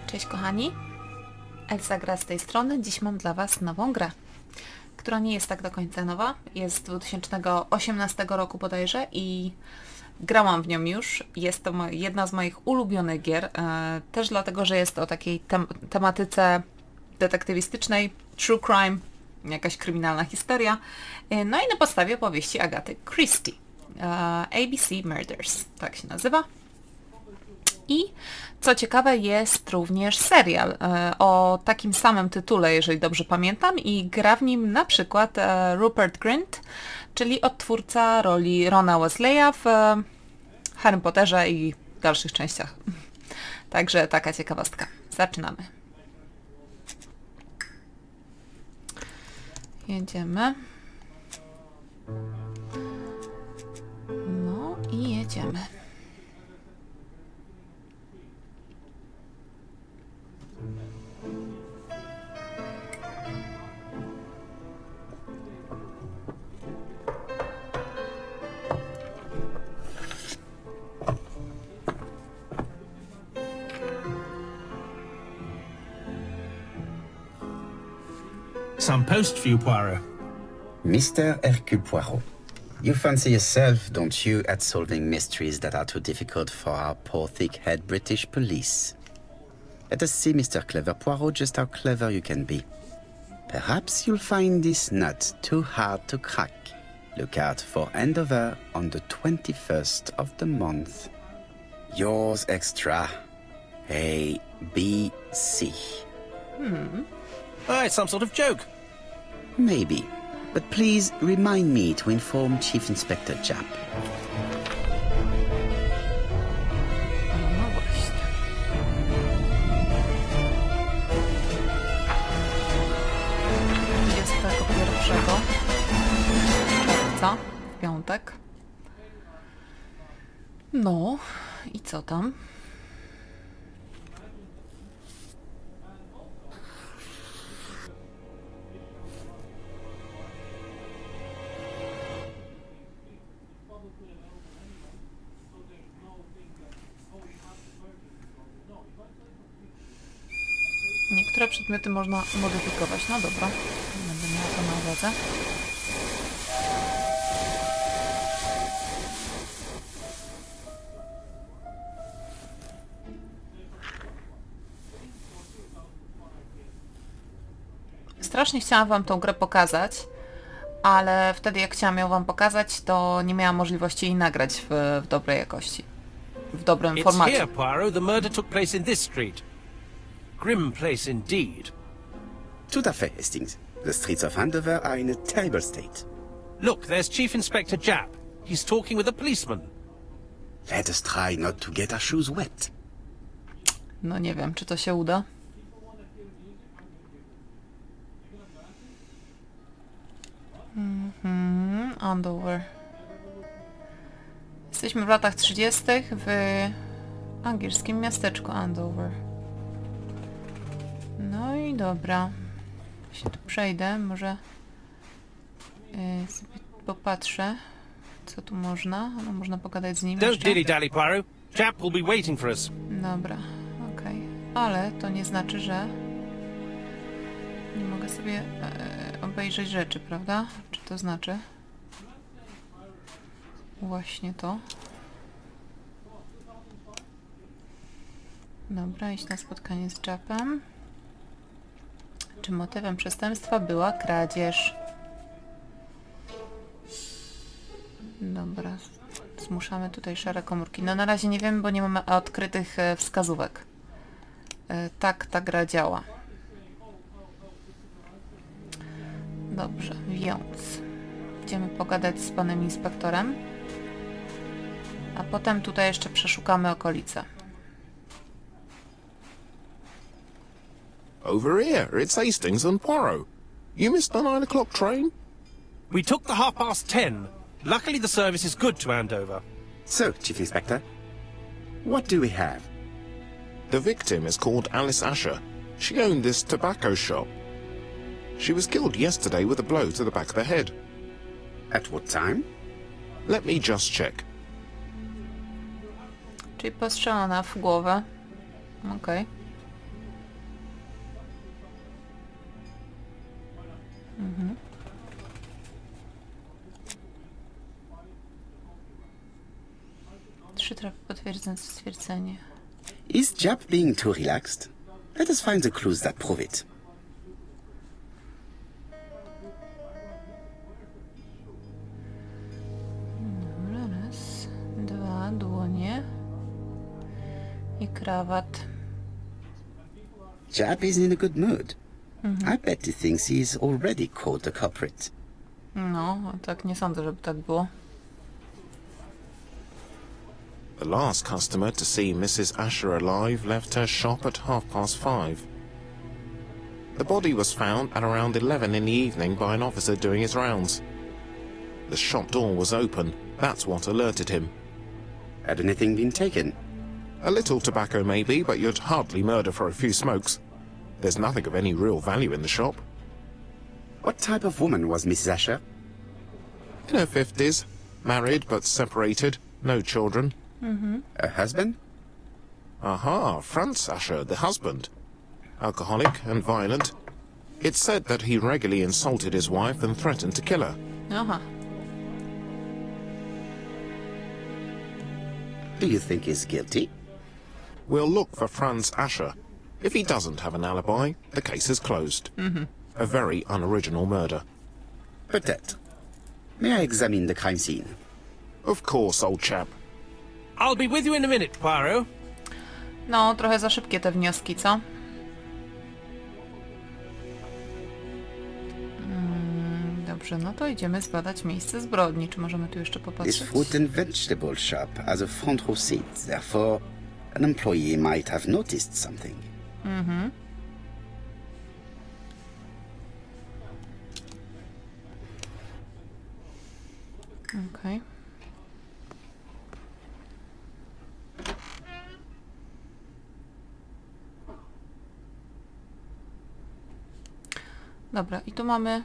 Cześć kochani, ElsaGra z tej strony. Dziś mam dla Was nową grę, która nie jest tak do końca nowa. Jest z 2018 roku bodajże i grałam w nią już. Jest to jedna z moich ulubionych gier, też dlatego, że jest o takiej tematyce detektywistycznej, true crime, jakaś kryminalna historia. No i na podstawie opowieści Agathy Christie. ABC Murders, tak się nazywa. I co ciekawe, jest również serial o takim samym tytule, jeżeli dobrze pamiętam, i gra w nim na przykład Rupert Grint, czyli odtwórca roli Rona Weasleya w Harrym Potterze i dalszych częściach. Także taka ciekawostka. Zaczynamy. Jedziemy. No i jedziemy. Some post for you, Poirot. Mr. Hercule Poirot, you fancy yourself, don't you, at solving mysteries that are too difficult for our poor thick-head British police? Let us see, Mr. Clever Poirot, just how clever you can be. Perhaps you'll find this nut too hard to crack. Look out for Andover on the 21st of the month. Yours extra, A.B.C. Oh, it's some sort of joke. Maybe, but please remind me to inform Chief Inspector Japp. No właśnie. 21 czerwca, w piątek. No i co tam? Niektóre przedmioty można modyfikować. No dobra, będę miała to na uwadze. Strasznie chciałam Wam tą grę pokazać, ale wtedy jak chciałam ją Wam pokazać, to nie miałam możliwości jej nagrać w dobrej jakości. W dobrym It's formacie. here, Poirot. The murder took place in this street. Grim place indeed. Tout à fait, Hastings. The streets of Andover are in a terrible state. Look, there's Chief Inspector Japp. He's talking with a policeman. Let us try not to get our shoes wet. No nie wiem, czy to się uda. Andover. Jesteśmy w latach 30. w angielskim miasteczku Andover. No i dobra. Się tu przejdę, może sobie popatrzę, co tu można. No, można pogadać z nim Don't jeszcze. dilly-dally, Poirot. Japp will be waiting for us. Dobra, okej. Ale to nie znaczy, że nie mogę sobie obejrzeć rzeczy, prawda? Czy to znaczy? Właśnie to. Dobra, iść na spotkanie z Jappem. Czy motywem przestępstwa była kradzież? Dobra, zmuszamy tutaj szare komórki. No na razie nie wiemy, bo nie mamy odkrytych wskazówek. Tak ta gra działa. Dobrze, więc idziemy pogadać z panem inspektorem, a potem tutaj jeszcze przeszukamy okolice. Over here, it's Hastings and Poirot. You missed the 9 o'clock train? We took the 10:30. Luckily, the service is good to Andover. So, Chief Inspector, what do we have? The victim is called Alice Asher. She owned this tobacco shop. She was killed yesterday with a blow to the back of the head. At what time? Let me just check. Czyli postrzelona w głowę. Okej. Przytraf potwierdzając stwierdzenie. Is Jap being too relaxed? Let us find the clues that prove it. Dobra, raz, dwa, dłonie i krawat. Jap is in a good mood. I bet he thinks he's already caught the culprit. No, tak nie sądzę, żeby tak było. The last customer to see Mrs. Asher alive left her shop at 5:30. The body was found at around 11 in the evening by an officer doing his rounds. The shop door was open. That's what alerted him. Had anything been taken? A little tobacco maybe, but you'd hardly murder for a few smokes. There's nothing of any real value in the shop. What type of woman was Mrs. Asher? In her 50s, married but separated, no children. Her husband? Aha, Franz Asher, the husband. Alcoholic and violent. It's said that he regularly insulted his wife and threatened to kill her. Aha. Do you think he's guilty? We'll look for Franz Asher. If he doesn't have an alibi, the case is closed. A very unoriginal murder. Peut-être. May I examine the crime scene? Of course, old chap. I'll be with you in a minute, Poirot. No, trochę za szybkie te wnioski, co? Dobrze, no to idziemy zbadać miejsce zbrodni. Czy możemy tu jeszcze This popatrzeć? fruit and vegetable shop has a front row seat, therefore an employee might have noticed something. Okej. Dobra, i tu mamy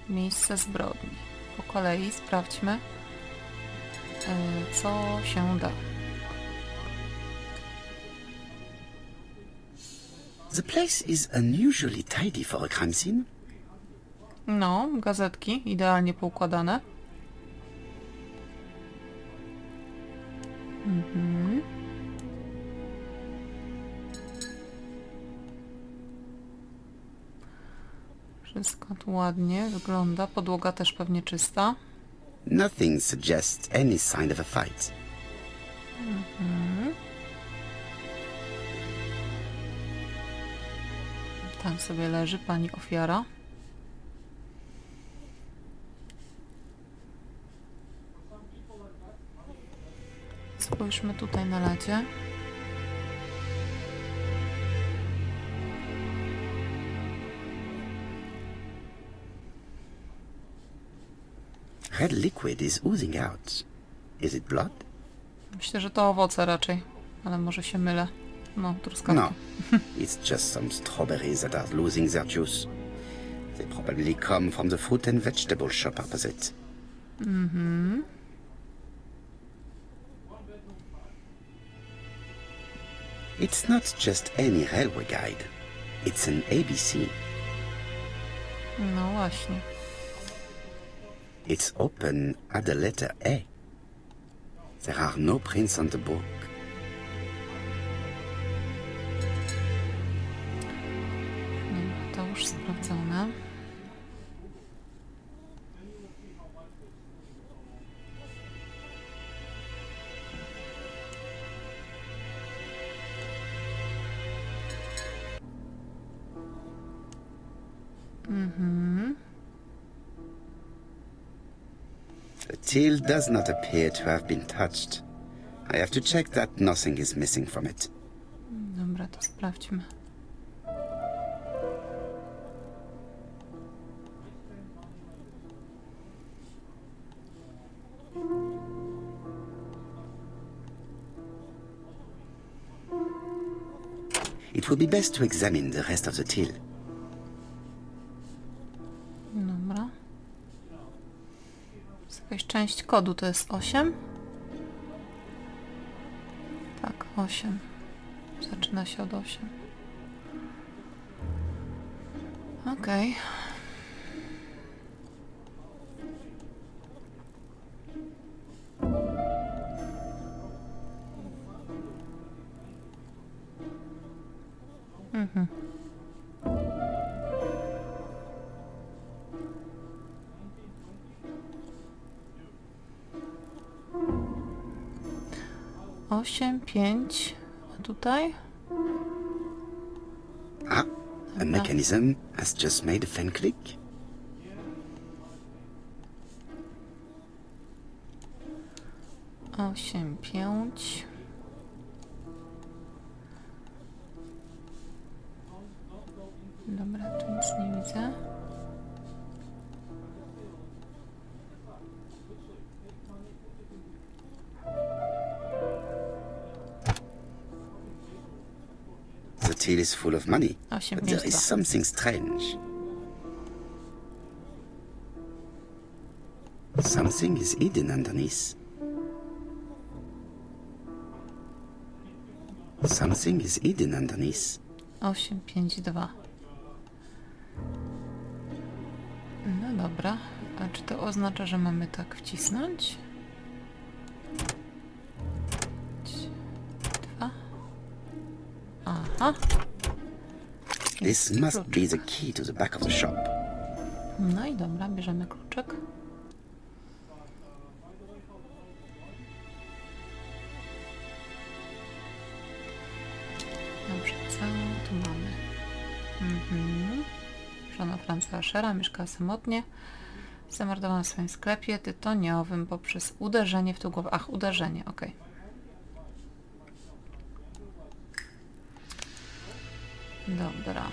miejsce zbrodni. Po kolei sprawdźmy, co się da. The place is unusually tidy for a crime scene. No, gazetki idealnie poukładane. Wszystko tu ładnie wygląda. Podłoga też pewnie czysta. Nothing suggests any sign of a fight. Tam sobie leży pani ofiara. Spójrzmy tutaj na ladzie. Red liquid is oozing out. Is it blood? Myślę, że to owoce raczej, ale może się mylę. No, truskawki. No, it's just some strawberries that are losing their juice. They probably come from the fruit and vegetable shop opposite. It's not just any railway guide. It's an ABC. No właśnie. It's open at the letter A. There are no prints on the book. Dobra, to już sprawdzone. The till does not appear to have been touched. I have to check that nothing is missing from it. Dobra, to sprawdźmy. It would be best to examine the rest of the till. Dobra. Jest jakaś część kodu, to jest 8? Tak, 8. Zaczyna się od 8. Okej. Osiem, 5. A tutaj? Ah, a mechanism has just made a fan click. Osiem, 5. Dobra, tu nic nie widzę. The till is full of money, Osiem, but 5, there is 2. something strange. Something is hidden underneath. Something is hidden underneath. 8, 5, 2. No dobra. A czy to oznacza, że mamy tak wcisnąć? 2. Aha. This must be the key to the back of the shop. No i dobra, bierzemy kluczek. Dobrze, co tu mamy? Żona Franza Ashera mieszkała samotnie. Zamordowana w swoim sklepie tytoniowym poprzez uderzenie w tył głowy. Ach, uderzenie, okej. Dobra.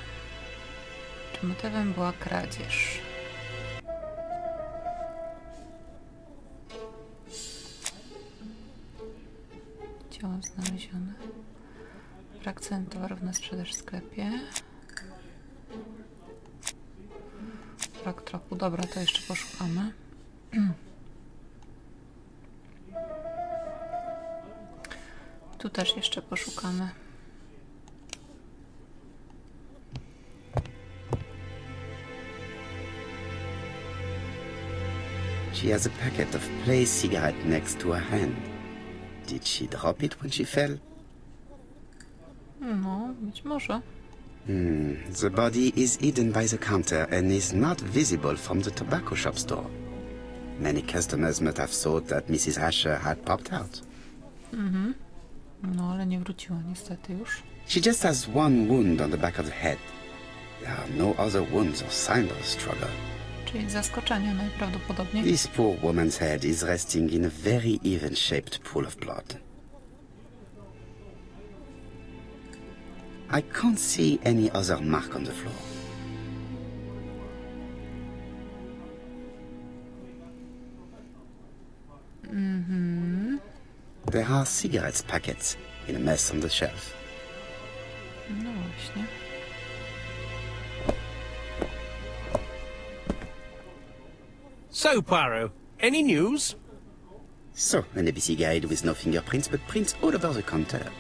Czy motywem była kradzież? Ciało znalezione. Brak cen towarów na sprzedaż w sklepie. Brak tropu. Dobra, to jeszcze poszukamy. Tu też jeszcze poszukamy. She has a packet of play cigarette next to her hand. Did she drop it when she fell? No, być może. The body is hidden by the counter and is not visible from the tobacco shop store. Many customers must have thought that Mrs. Asher had popped out. No, ale nie wróciła niestety już. She just has one wound on the back of the head. There are no other wounds or signs of a struggle. Czyli zaskoczenie najprawdopodobniej. This poor woman's head is resting in a very even-shaped pool of blood. I can't see any other mark on the floor. There are cigarettes packets in a mess on the shelf. No właśnie. So, Poirot, any news? So, an ABC guide with no fingerprints, but prints all over the counter.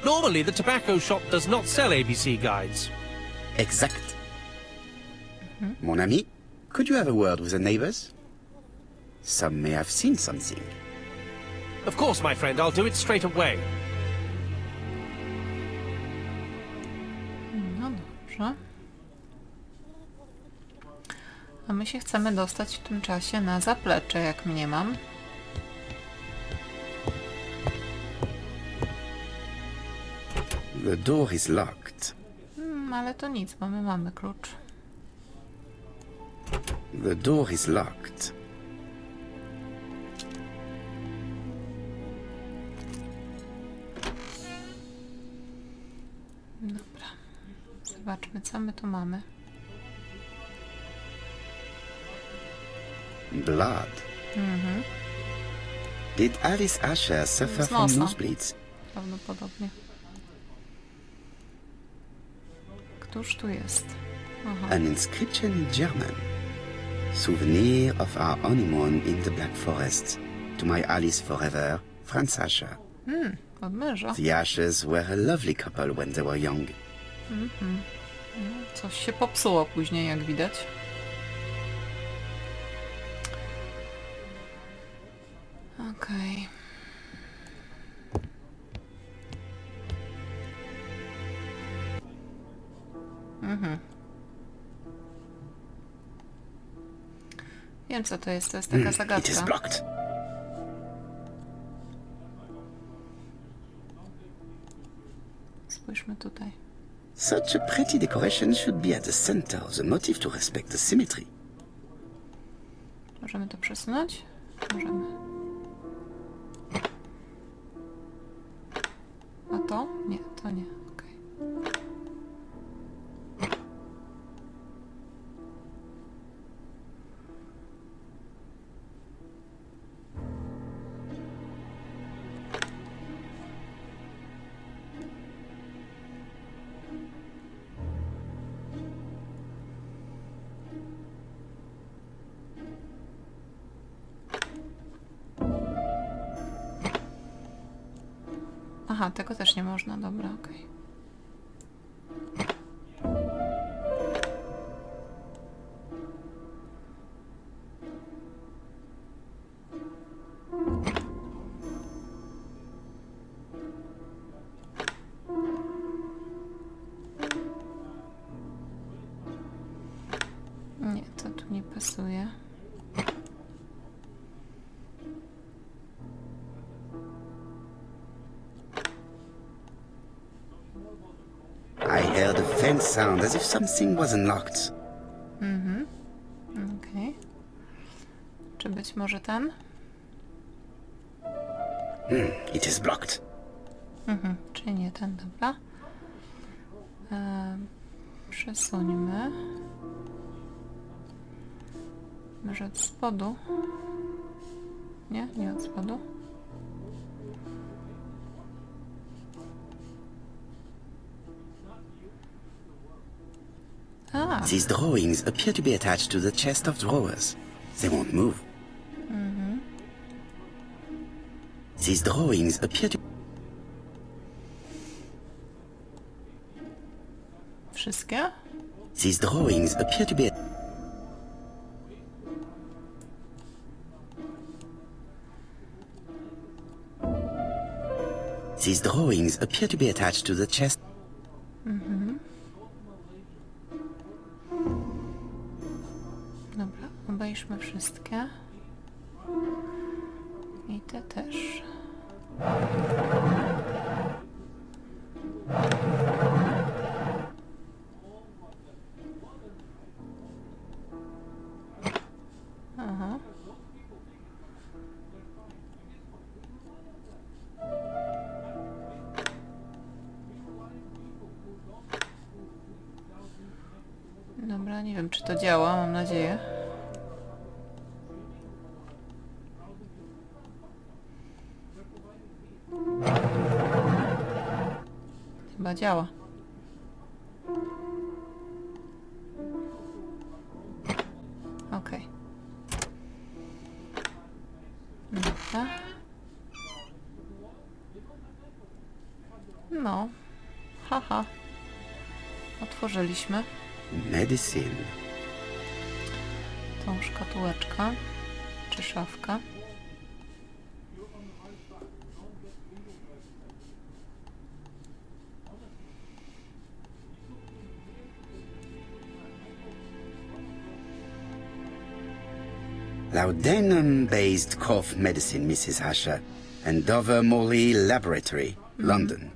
Normally, the tobacco shop does not sell ABC guides. Exact. Mon ami, could you have a word with the neighbors? Some may have seen something. Of course, my friend, I'll do it straight away. No dobrze. A my się chcemy dostać w tym czasie na zaplecze, jak mniemam. The door is locked. Ale to nic, bo my mamy klucz. The door is locked. Dobra. Zobaczmy, co my tu mamy. Blood. Did Alice Asher suffer from nosa. nosebleeds? Prawdopodobnie. Któż tu jest? Aha. An inscription in German. Souvenir of our honeymoon in the Black Forest. To my Alice forever, Franz Asher. Od męża. The Ashers were a lovely couple when they were young. Coś się popsuło później, jak widać. Okej. Wiem, co to jest taka It is zagadka. blocked. Spójrzmy tutaj. Such a pretty decoration should be at the center of the motif to respect the symmetry. Możemy to przesunąć? Możemy. A to? Nie, to nie. Okej. Aha, tego też nie można. Dobra, okej. Nie, to tu nie pasuje. I heard a faint sound as if something was unlocked. Okej. Czy być może ten? It is blocked. Czyli nie ten, dobra. Przesuńmy. Może od spodu? Nie? Nie od spodu. A, These drawings appear to be attached to the chest of drawers. They won't move. These drawings appear to... wszystkie? These drawings appear to be... These drawings appear to be attached to the chest... Dobra, obejrzmy wszystkie. I te też. Aha. Dobra, nie wiem, czy to działa, mam nadzieję. Chyba działa. Okej. Dobra. No. Haha. Otworzyliśmy Medicine. tą szkatułeczkę, czy szafkę. Laudanum-based cough medicine, Mrs. Asher. Andover Morley Laboratory, London.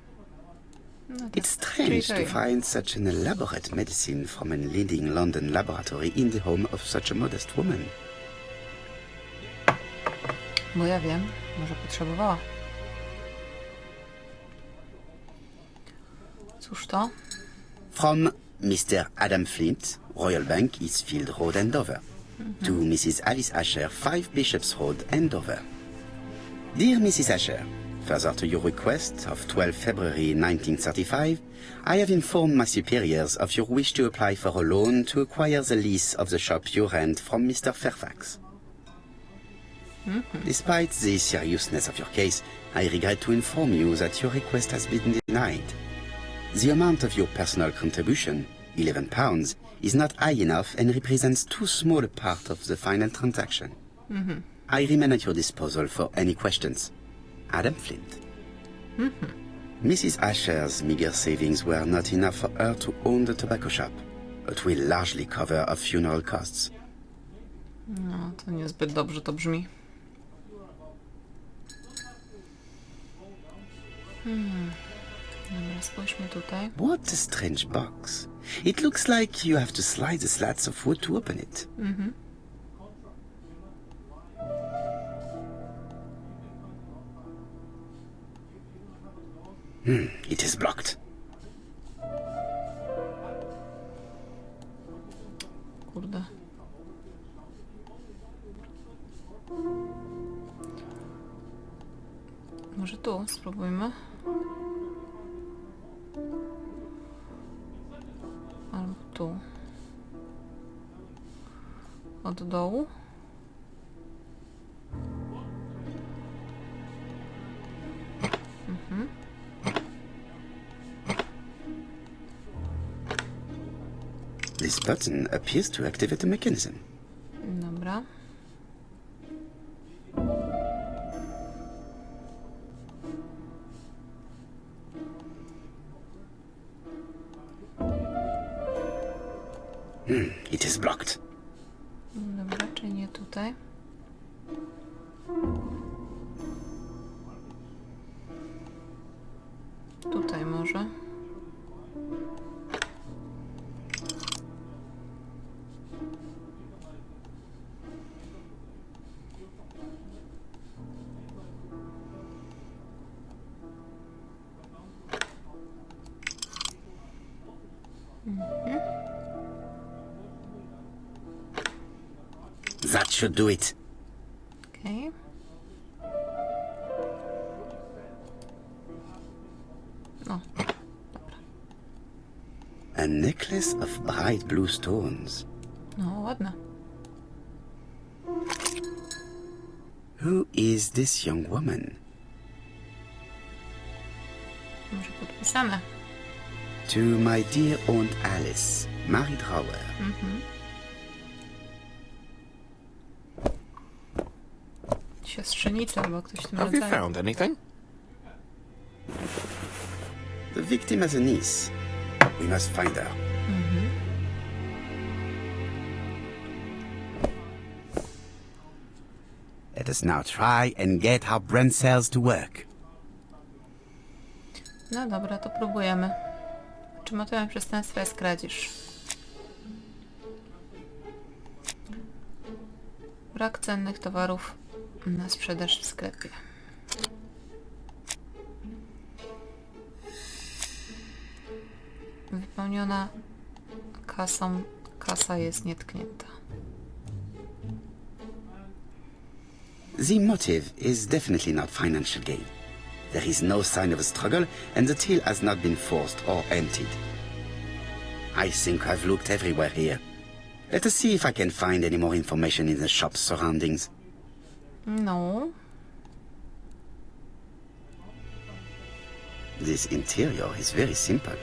No tak, It's strange to czyli find such an elaborate medicine from a leading London laboratory in the home of such a modest woman. Bo ja wiem, może potrzebowała. Cóż to? From Mr. Adam Flint, Royal Bank, Eastfield Road, Andover. To Mrs. Alice Asher, 5 Bishops Road, Andover. Dear Mrs. Asher, further to your request of 12 February 1935, I have informed my superiors of your wish to apply for a loan to acquire the lease of the shop you rent from Mr. Fairfax. Despite the seriousness of your case, I regret to inform you that your request has been denied. The amount of your personal contribution, £11, is not high enough and represents too small a part of the final transaction. I remain at your disposal for any questions. Adam Flint. Mrs. Asher's meager savings were not enough for her to own the tobacco shop. It will largely cover our funeral costs. No, to niezbyt dobrze to brzmi. Dobra, spójrzmy tutaj. What a strange box. It looks like you have to slide the slats of wood to open it. It is blocked. Kurde. Może tu spróbujmy. Albo tu. Od dołu. This button appears to activate the mechanism. Dobra. It is blocked. Dobra, czyli nie tutaj. Tutaj może. That should do it. Okej. No, A necklace of bright blue stones. no ładne. Who is this young woman? Może podpisane. To my dear Aunt Alice, Mary Drower. Siostrzenica albo ktoś w tym Have you rodzaju. found anything? The victim has a niece. We must find her. Let us now try and get our brain cells to work. No dobra, to próbujemy. Czy motywem przestępstwa jest kradzież? Brak cennych towarów na sprzedaż w sklepie. Wypełniona kasą. Kasa jest nietknięta. The motive is definitely not financial gain. There is no sign of a struggle, and the till has not been forced or emptied. I think I've looked everywhere here. Let us see if I can find any more information in the shop's surroundings. No. This interior is very simple.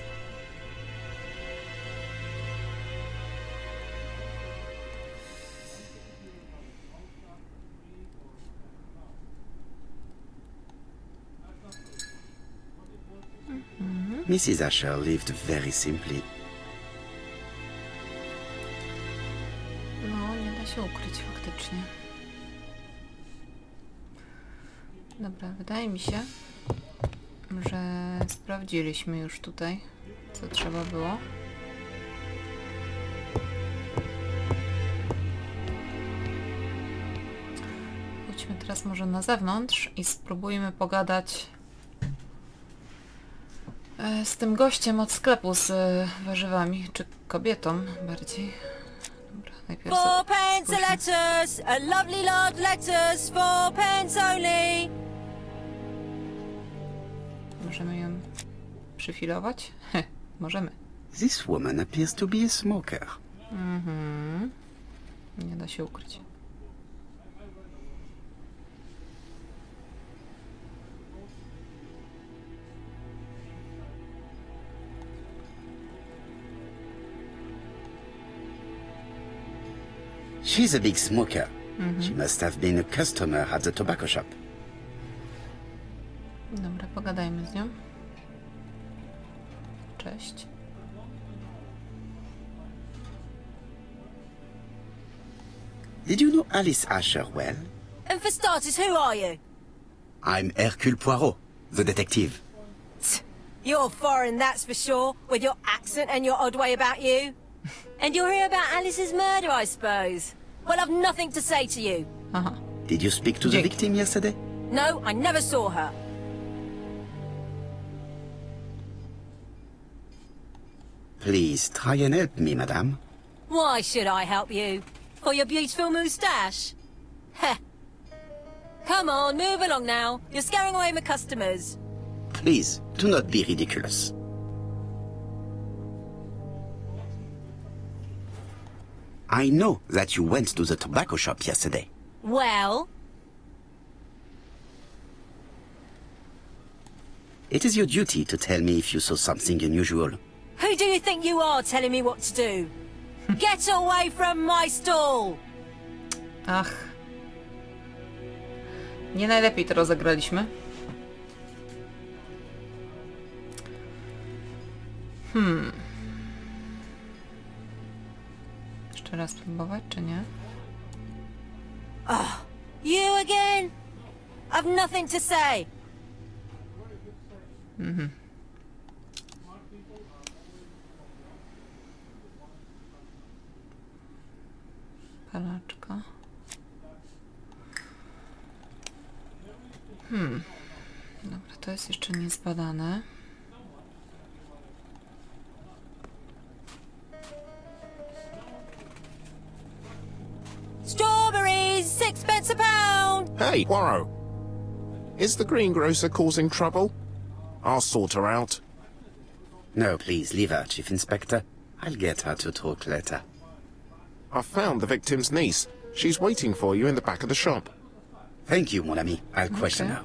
Mrs. Asher lived very simply. No, nie da się ukryć faktycznie. Dobra, wydaje mi się, że sprawdziliśmy już tutaj, co trzeba było. Chodźmy teraz może na zewnątrz i spróbujmy pogadać z tym gościem od sklepu z warzywami, czy kobietą bardziej. Dobra, najpierw 4 pence a spójrzmy. letters, a lovely lot letters, 4 pence only. Możemy ją przyfilować? Heh, możemy. This woman appears to be a smoker. Nie da się ukryć. She's a big smoker. She must have been a customer at the tobacco shop. Dobra, pogadajmy z nią. Cześć. Did you know Alice Asher well? And for starters, who are you? I'm Hercule Poirot, the detective. You're foreign, that's for sure, with your accent and your odd way about you. And you're here about Alice's murder, I suppose. Well, I've nothing to say to you. Aha. Did you speak to the Jake. victim yesterday? No, I never saw her. Please try and help me, madame. Why should I help you? For your beautiful moustache? Heh. Come on, move along now. You're scaring away my customers. Please, do not be ridiculous. I know that you went to the tobacco shop yesterday. Well, It is your duty to tell me if you saw something unusual. who do you think you are telling me what to do? Get away from my stall! Ach. Nie najlepiej to rozegraliśmy. Jeszcze raz spróbować, czy nie? You again? I've nothing to say. Palaczka. Dobra, to jest jeszcze niezbadane. Strawberries, 6p a pound! Hey, Poirot. Is the greengrocer causing trouble? I'll sort her out. No, please, leave her, Chief Inspector. I'll get her to talk later. I've found the victim's niece. She's waiting for you in the back of the shop. Thank you, mon ami. I'll question Okay. her.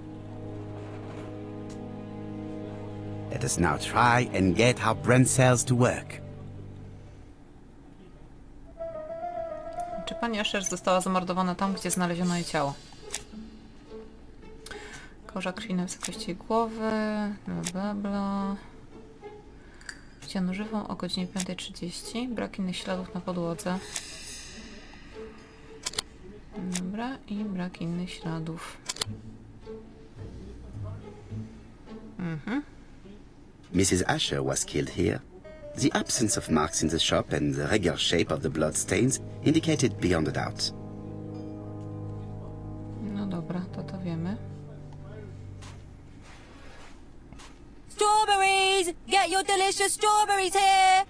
Let us now try and get our brain cells to work. Czy pani Asher została zamordowana tam, gdzie znaleziono jej ciało? Koża krwi na wysokości głowy, bla bla bla. Widziano żywą o godzinie 5:30. Brak innych śladów na podłodze. Dobra, i brak innych śladów. Mrs. Asher was killed here. The absence of marks in the shop and the regular shape of the blood stains indicated beyond a doubt. No dobra, to wiemy. Strawberries! Get your delicious strawberries here!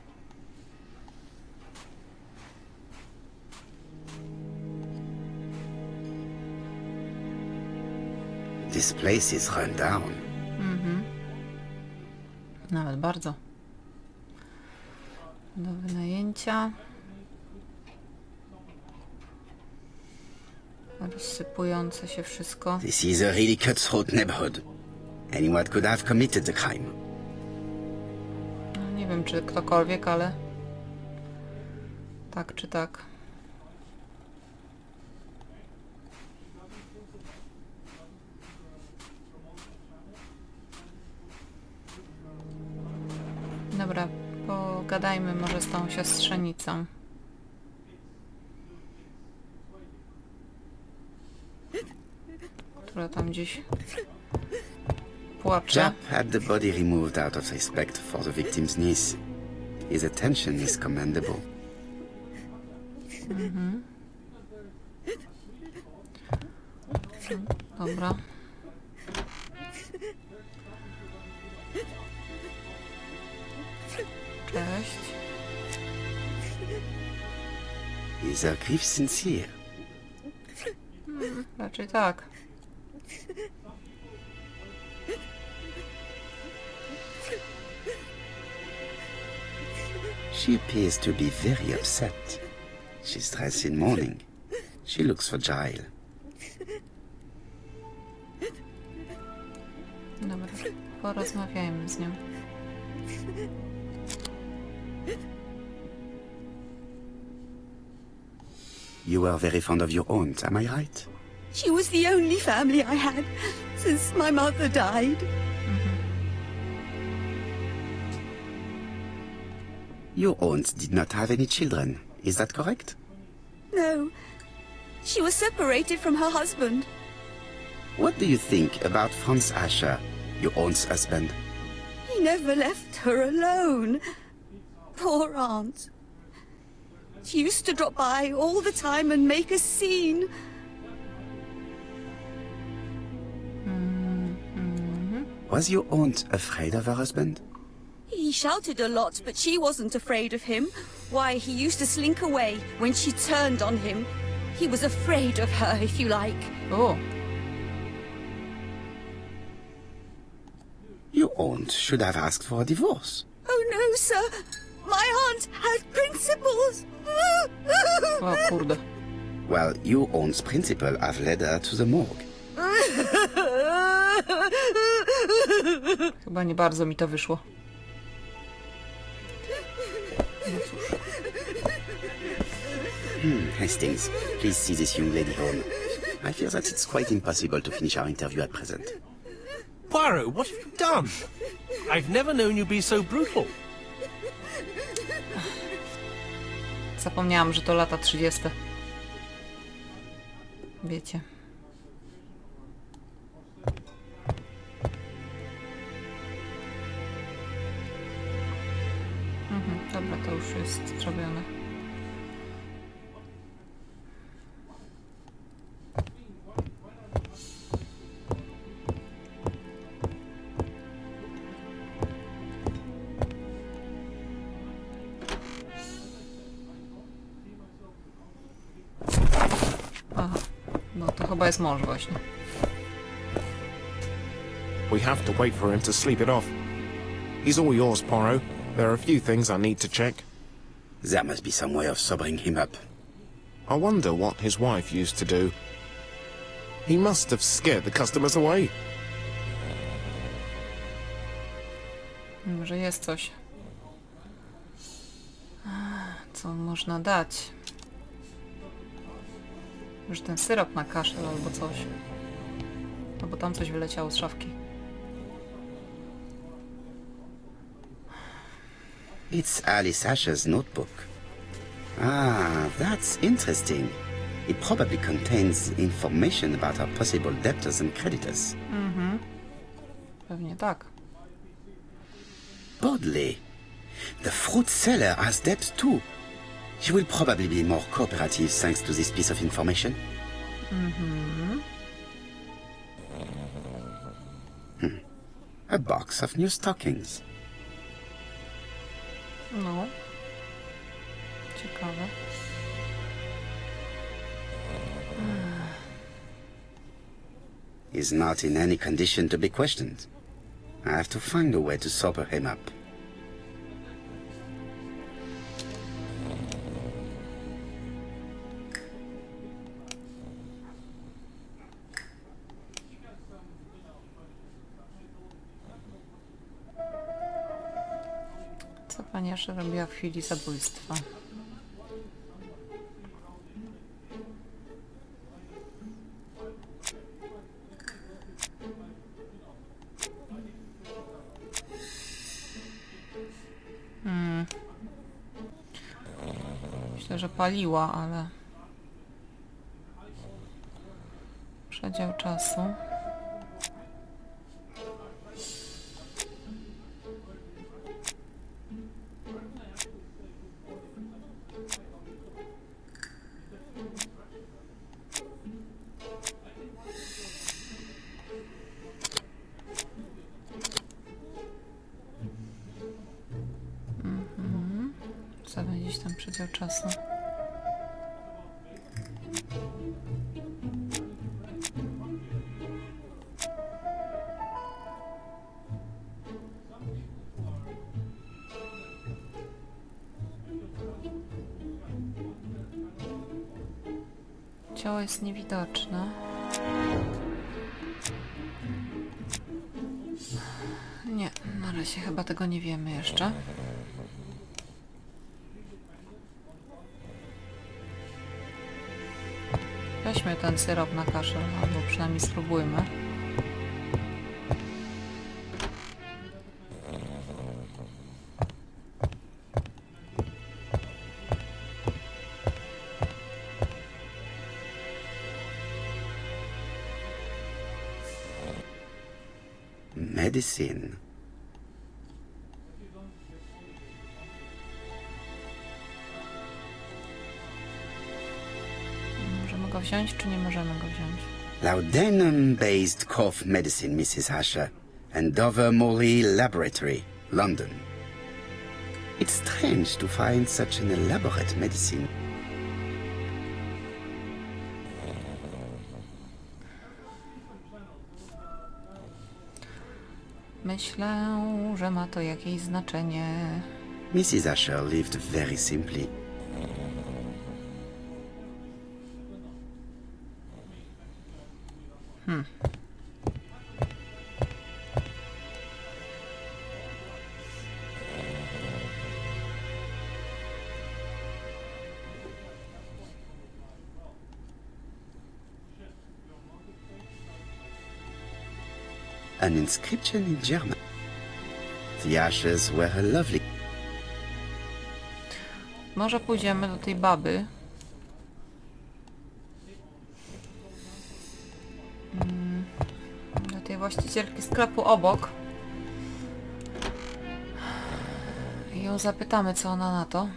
This place is run down. Nawet bardzo. Do wynajęcia. Rozsypujące się wszystko. This is a really cutthroat neighborhood. Anyone could have committed the crime. No, nie wiem, czy ktokolwiek, ale... Tak czy tak. Dobra, pogadajmy może z tą siostrzenicą. Która tam gdzieś płacze. Jap had the body removed out of respect for the victim's niece. His attention is commendable. Dobra. Cześć. Is her grief sincere? Raczej tak. She appears to be very upset. She's dressed in mourning. She looks fragile. Dobra, porozmawiajmy z nią. You were very fond of your aunt, am I right? She was the only family I had since my mother died. Your aunt did not have any children, is that correct? No, She was separated from her husband. What do you think about Franz Asher, your aunt's husband? He never left her alone. Poor aunt. She used to drop by all the time and make a scene. Was your aunt afraid of her husband? He shouted a lot, but she wasn't afraid of him. Why, he used to slink away when she turned on him. He was afraid of her, if you like. O, Your aunt should have asked for a divorce. Oh no, sir. My aunt had principles. o kurde. Well, your aunt's principal have led her to the morgue. Chyba nie bardzo mi to wyszło. No cóż. Hastings, please see this young lady home. I fear that it's quite impossible to finish our interview at present. Poirot, what have you done? I've never known you be so brutal. Zapomniałam, że to lata 30. Wiecie. Dobra, to już jest zrobione. Aha, no to chyba jest mąż właśnie. We have to wait for him to sleep it off. He's all yours, Poirot. There are a few things I need to check. There must be some way of sobering him up. I wonder what his wife used to do. He must have scared the customers away. Może jest coś. Co można dać? Może ten syrop na kaszel albo coś. No bo tam coś wyleciało z szafki. It's Alice Asher's notebook. Ah, that's interesting. It probably contains information about our possible debtors and creditors. Pewnie tak. Bodley. The fruit seller has debts too. She will probably be more cooperative thanks to this piece of information. A box of new stockings. No. Ciekawe. He's not in any condition to be questioned. I have to find a way to sober him up. Co pani Asher robiła w chwili zabójstwa? Myślę, że paliła, ale... Przedział czasu. Co będzie gdzieś tam przedział czasu? Ciało jest niewidoczne. Nie, na razie chyba tego nie wiemy jeszcze. Weźmy ten syrop na kaszel, albo przynajmniej spróbujmy. medicine. Możemy go wziąć, czy nie możemy go wziąć? Laudanum-based cough medicine, Mrs. Asher. Andover Morley Laboratory, London. It's strange to find such an elaborate medicine. Myślę, że ma to jakieś znaczenie. Mrs. Asher lived very simply. An inscription in German. The Ashers were a lovely... Może pójdziemy do tej baby. Do tej właścicielki sklepu obok. I ją zapytamy, co ona na to.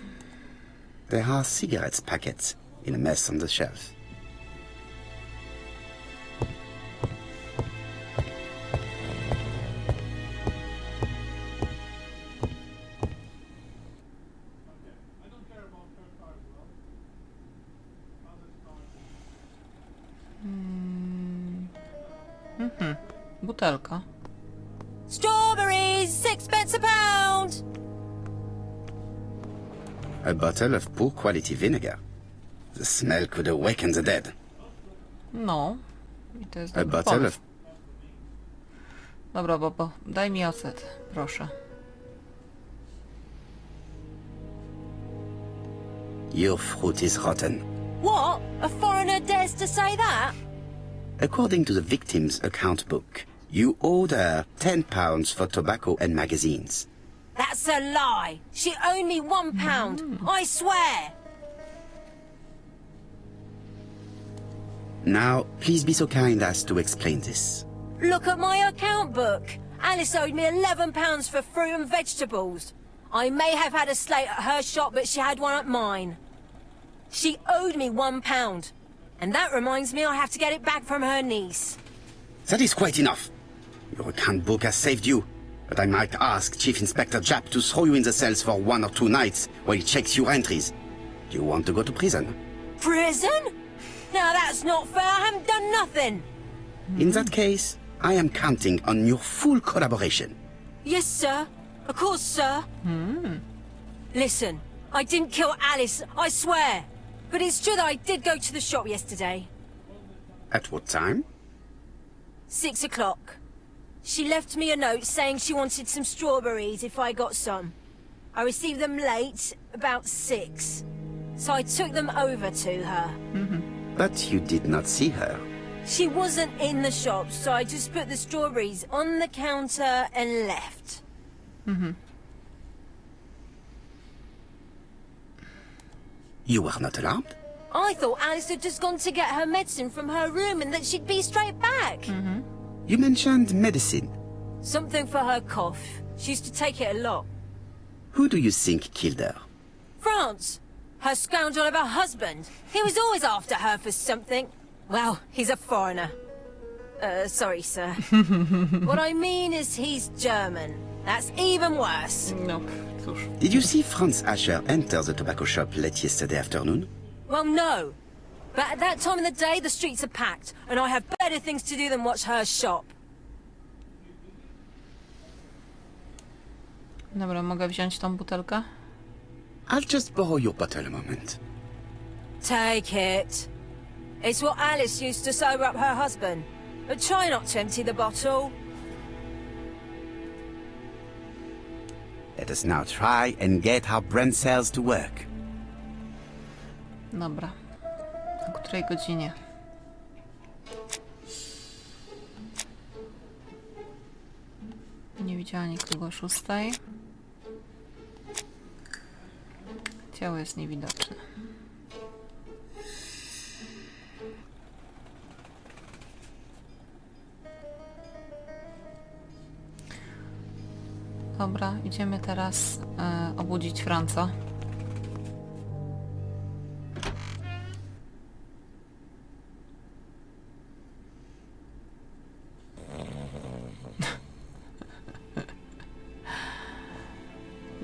There are cigarettes packets in a mess on the shelf. Butelka. Strawberries, 6 pence a pound! A bottle of poor quality vinegar. The smell could awaken the dead. No. I to jest A dobry bottle pomysł. of... Dobra, Bobo, daj mi ocet, proszę. Your fruit is rotten. What? A foreigner dares to say that? According to the victim's account book, you owed her £10 for tobacco and magazines. That's a lie. She owed me £1. I swear. Now, please be so kind as to explain this. Look at my account book. Alice owed me £11 for fruit and vegetables. I may have had a slate at her shop, but she had one at mine. She owed me £1. And that reminds me I have to get it back from her niece. That is quite enough. Your account book has saved you, but I might ask Chief Inspector Japp to throw you in the cells for 1 or 2 nights while he checks your entries. Do you want to go to prison? Prison? Now that's not fair. I haven't done nothing. In that case, I am counting on your full collaboration. Yes, sir. Of course, sir. Listen, I didn't kill Alice, I swear. But it's true that I did go to the shop yesterday. At what time? 6 o'clock. She left me a note saying she wanted some strawberries if I got some. I received them late, about 6. So I took them over to her. But you did not see her. She wasn't in the shop, so I just put the strawberries on the counter and left. You were not alarmed? I thought Alice had just gone to get her medicine from her room and that she'd be straight back. You mentioned medicine. Something for her cough. She used to take it a lot. Who do you think killed her? France. Her scoundrel of a husband. He was always after her for something. Well, he's a foreigner. Sorry, sir. What I mean is he's German. That's even worse. No, cóż. Did you see Franz Asher enter the tobacco shop late yesterday afternoon? Well, no. But at that time of the day, the streets are packed, and I have better things to do than watch her shop. Dobra, mogę wziąć tą butelkę? I'll just borrow your bottle a moment. Take it. It's what Alice used to sober up her husband. But try not to empty the bottle. Let us now try and get our brain cells to work. Dobra. O której godzinie? Nie widziała nikogo o 6. Ciało jest niewidoczne. Dobra, idziemy teraz obudzić Franca.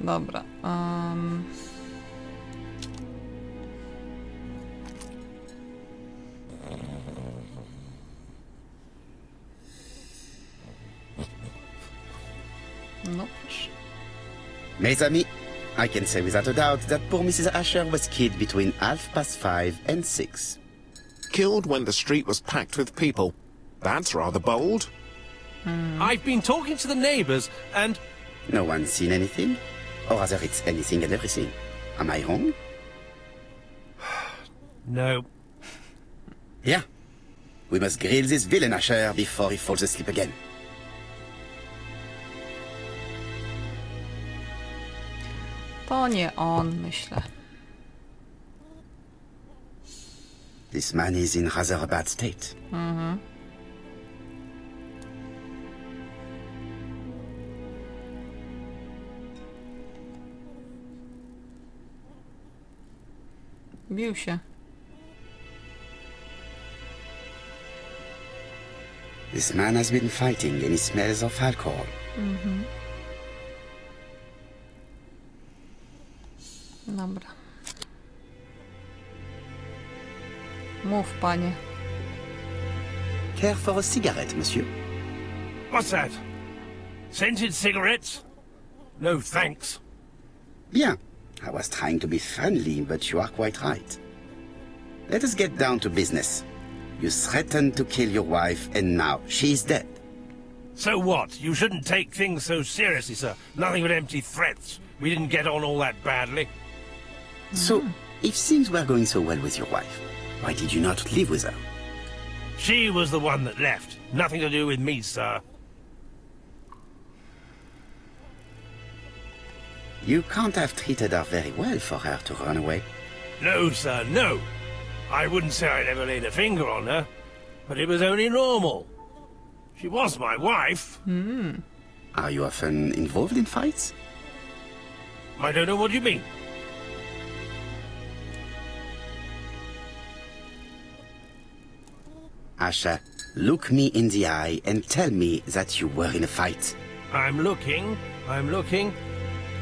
Dobra. No proszę. Mes amis, I can say without a doubt that poor Mrs. Asher was killed between 5:30 and 6. Killed when the street was packed with people. That's rather bold. I've been talking to the neighbours, and No one's seen anything? Or rather, it's anything and everything. Am I wrong? no. Yeah. We must grill this villain Asher before he falls asleep again. To nie on, myślę. This man is in rather a bad state. Bił się. This man has been fighting and he smells of alcohol. Dobra. Mów, panie. Care for a cigarette, monsieur? What's that? Scented cigarettes? No, thanks. Bien. I was trying to be friendly, but you are quite right. Let us get down to business. You threatened to kill your wife, and now she is dead. So what? You shouldn't take things so seriously, sir. Nothing but empty threats. We didn't get on all that badly. So, if things were going so well with your wife, why did you not live with her? She was the one that left. Nothing to do with me, sir. You can't have treated her very well for her to run away. No, sir, no. I wouldn't say I'd ever laid a finger on her, but it was only normal. She was my wife. Are you often involved in fights? I don't know what you mean. Asha, look me in the eye and tell me that you were in a fight. I'm looking.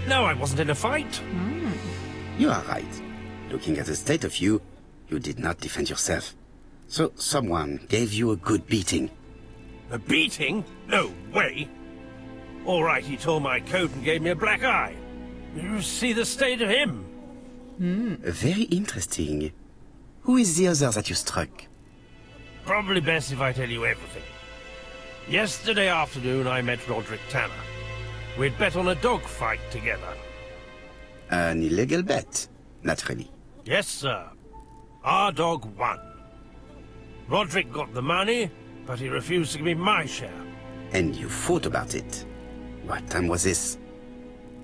No, I wasn't in a fight. You are right. Looking at the state of you, you did not defend yourself. So someone gave you a good beating. A beating? No way. All right, he tore my coat and gave me a black eye. You see the state of him? Very interesting. Who is the other that you struck? Probably best if I tell you everything. Yesterday afternoon I met Roderick Tanner. We'd bet on a dog fight together. An illegal bet, naturally. Yes, sir. Our dog won. Roderick got the money, but he refused to give me my share. And you fought about it. What time was this?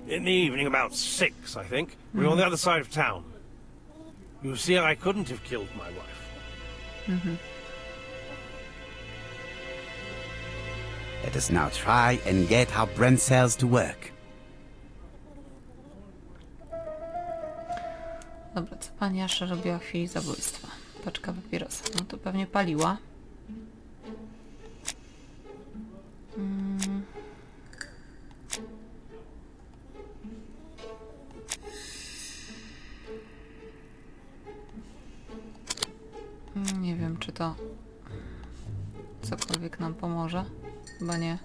In the evening, about 6, I think. We were on the other side of town. You see, I couldn't have killed my wife. Let us now try and get our brain cells to work. Dobra, co pani Asha robiła w chwili zabójstwa? Paczka papierosa. No to pewnie paliła. Nie wiem, czy to cokolwiek nam pomoże. Chyba nie.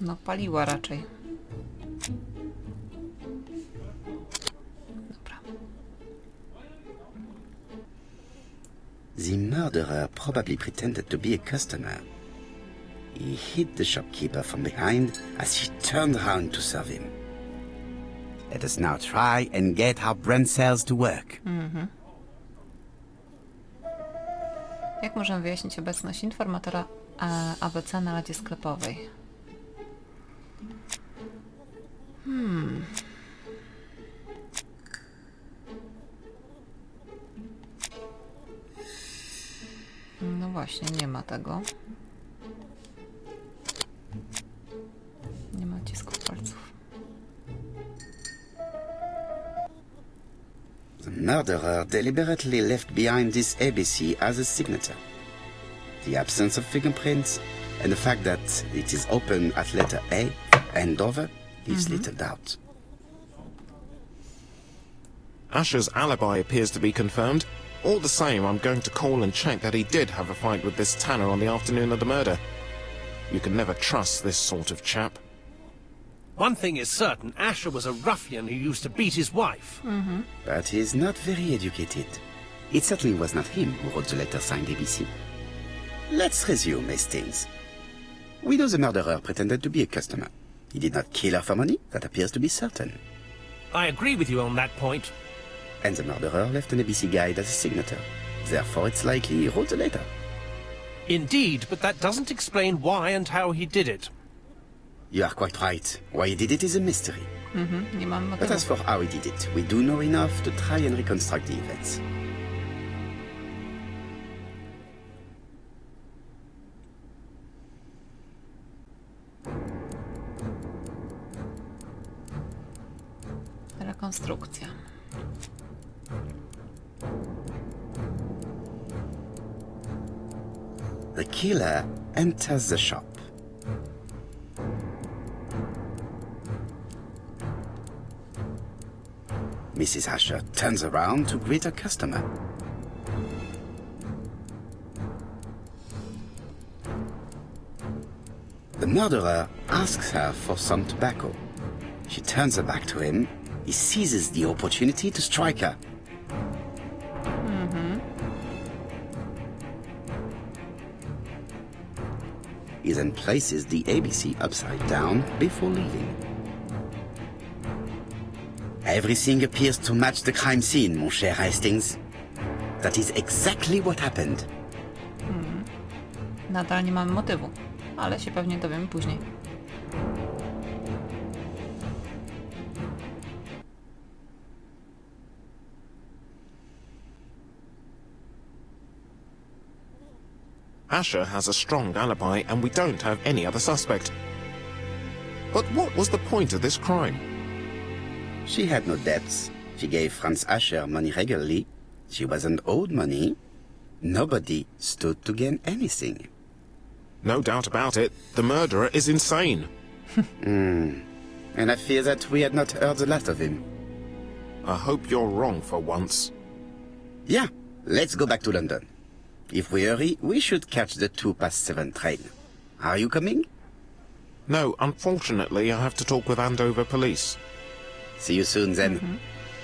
No, paliła raczej. Dobra. The murderer probably pretended to be a customer. He hit the shopkeeper from behind as she turned around to serve him. Let us now try and get our brain cells to work. Jak możemy wyjaśnić obecność informatora ABC na ladzie sklepowej? No właśnie, nie ma tego. Nie ma odcisków palców. The murderer deliberately left behind this ABC as a signature. The absence of fingerprints and the fact that it is open at letter A, Andover, leaves little doubt. Asher's alibi appears to be confirmed. All the same, I'm going to call and check that he did have a fight with this Tanner on the afternoon of the murder. You can never trust this sort of chap. One thing is certain, Asher was a ruffian who used to beat his wife. But he is not very educated. It certainly was not him who wrote the letter signed ABC. Let's resume, Hastings. We know the murderer pretended to be a customer. He did not kill her for money, that appears to be certain. I agree with you on that point. And the murderer left an ABC guide as a signature. Therefore, it's likely he wrote the letter. Indeed, but that doesn't explain why and how he did it. You are quite right. Why he did it is a mystery. Nie mam But motywu. as for how he did it, we do know enough to try and reconstruct the events. Rekonstrukcja. The killer enters the shop. Mrs. Asher turns around to greet a customer. The murderer asks her for some tobacco. She turns her back to him. He seizes the opportunity to strike her. He then places the ABC upside down before leaving. Everything appears to match the crime scene, mon cher Hastings. That is exactly what happened. Nadal nie mamy motywu, ale się pewnie dowiemy później. Asher has a strong alibi and we don't have any other suspect. But what was the point of this crime? She had no debts. She gave Franz Asher money regularly. She wasn't owed money. Nobody stood to gain anything. No doubt about it, the murderer is insane. And I fear that we had not heard the last of him. I hope you're wrong for once. Yeah, let's go back to London. If we hurry, we should catch the 7:02 train. Are you coming? No, unfortunately, I have to talk with Andover police. See you soon then.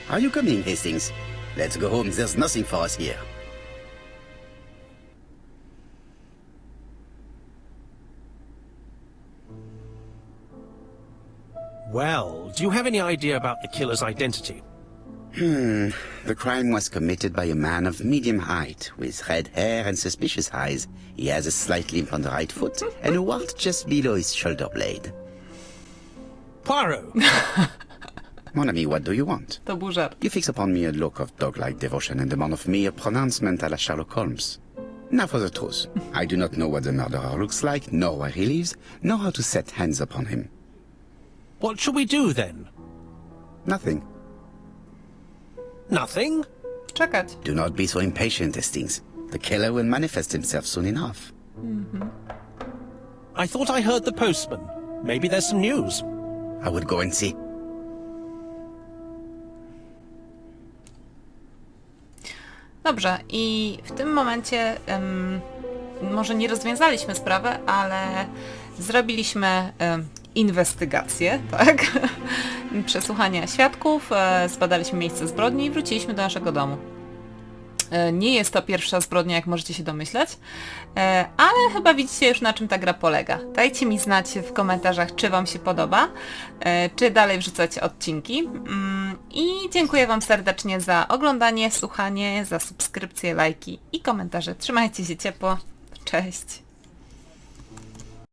Are you coming, Hastings? Let's go home. There's nothing for us here. Well, do you have any idea about the killer's identity? The crime was committed by a man of medium height, with red hair and suspicious eyes. He has a slight limp on the right foot and a wart just below his shoulder blade. Poirot! Mon ami, what do you want? To był żart. You fix upon me a look of dog-like devotion and demand of me a pronouncement à la Sherlock Holmes. Now for the truth. I do not know what the murderer looks like, nor where he lives, nor how to set hands upon him. What shall we do then? Nothing. Nothing? Czekać. Do not be so impatient, Hastings. The killer will manifest himself soon enough. I thought I heard the postman. Maybe there's some news. I would go and see. Dobrze, i w tym momencie może nie rozwiązaliśmy sprawę, ale zrobiliśmy inwestygację, tak? Przesłuchania świadków, zbadaliśmy miejsce zbrodni i wróciliśmy do naszego domu. Nie jest to pierwsza zbrodnia, jak możecie się domyśleć, ale chyba widzicie już, na czym ta gra polega. Dajcie mi znać w komentarzach, czy Wam się podoba, czy dalej wrzucać odcinki. I dziękuję Wam serdecznie za oglądanie, słuchanie, za subskrypcje, lajki i komentarze. Trzymajcie się ciepło. Cześć!